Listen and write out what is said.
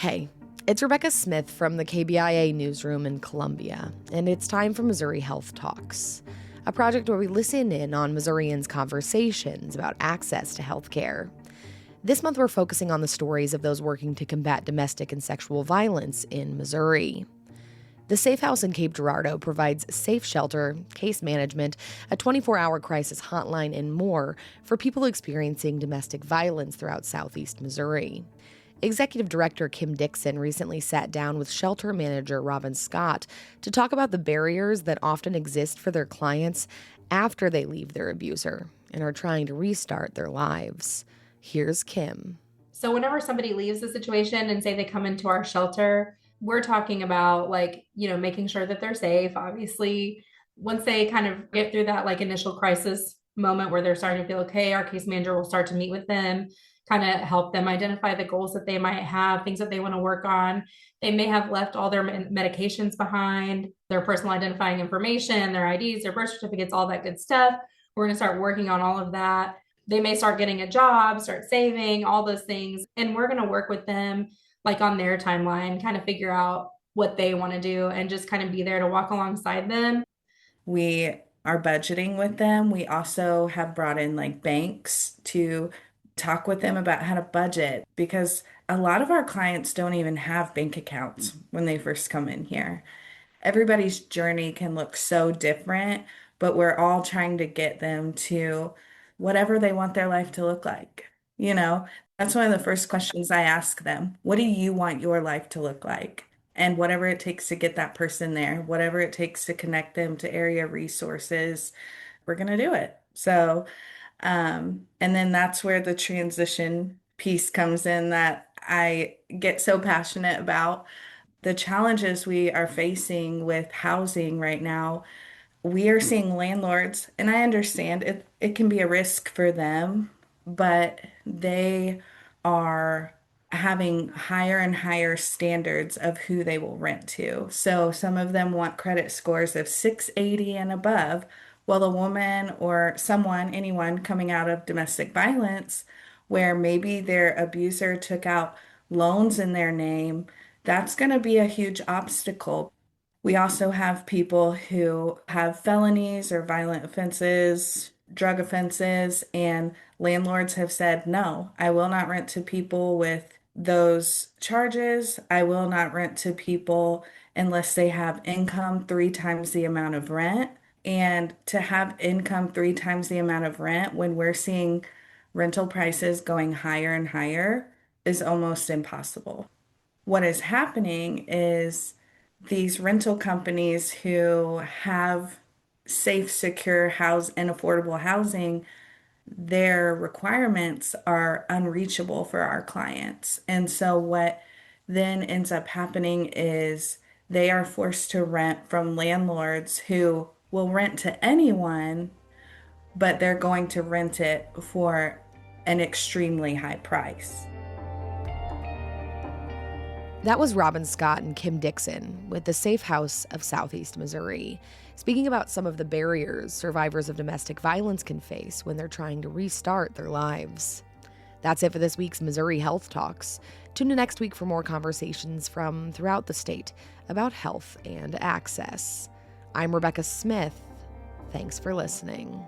Hey, it's Rebecca Smith from the KBIA newsroom in Columbia, and it's time for Missouri Health Talks, a project where we listen in on Missourians' conversations about access to health care. This month, we're focusing on the stories of those working to combat domestic and sexual violence in Missouri. The Safe House in Cape Girardeau provides safe shelter, case management, a 24-hour crisis hotline, and more for people experiencing domestic violence throughout southeast Missouri. Executive Director Kim Dixon recently sat down with shelter manager Robin Scott to talk about the barriers that often exist for their clients after they leave their abuser and are trying to restart their lives. Here's Kim. So whenever somebody leaves the situation and say they come into our shelter, we're talking about making sure that they're safe. Obviously, once they kind of get through that initial crisis moment where they're starting to feel okay, our case manager will start to meet with them, kind of help them identify the goals that they might have, things that they want to work on. They may have left all their medications behind, their personal identifying information, their IDs, their birth certificates, all that good stuff. We're going to start working on all of that. They may start getting a job, start saving, all those things. And we're going to work with them on their timeline, kind of figure out what they want to do and just kind of be there to walk alongside them. We are budgeting with them. We also have brought in banks to talk with them about how to budget because a lot of our clients don't even have bank accounts when they first come in here. Everybody's journey can look so different, but we're all trying to get them to whatever they want their life to look like. That's one of the first questions I ask them. What do you want your life to look like? And whatever it takes to get that person there, whatever it takes to connect them to area resources, we're going to do it. So, and then that's where the transition piece comes in that I get so passionate about. The challenges we are facing with housing right now, we are seeing landlords, and I understand it can be a risk for them, but they are having higher and higher standards of who they will rent to. So some of them want credit scores of 680 and above, while a woman or someone, anyone coming out of domestic violence, where maybe their abuser took out loans in their name, that's going to be a huge obstacle. We also have people who have felonies or violent offenses, drug offenses, and landlords have said, no, I will not rent to people with those charges. I will not rent to people unless they have income 3 times the amount of rent. And to have income 3 times the amount of rent when we're seeing rental prices going higher and higher is almost impossible. What is happening is these rental companies who have safe, secure house and affordable housing, their requirements are unreachable for our clients. And so what then ends up happening is they are forced to rent from landlords who will rent to anyone, but they're going to rent it for an extremely high price. That was Robin Scott and Kim Dixon with the Safe House of Southeast Missouri, speaking about some of the barriers survivors of domestic violence can face when they're trying to restart their lives. That's it for this week's Missouri Health Talks. Tune in next week for more conversations from throughout the state about health and access. I'm Rebecca Smith. Thanks for listening.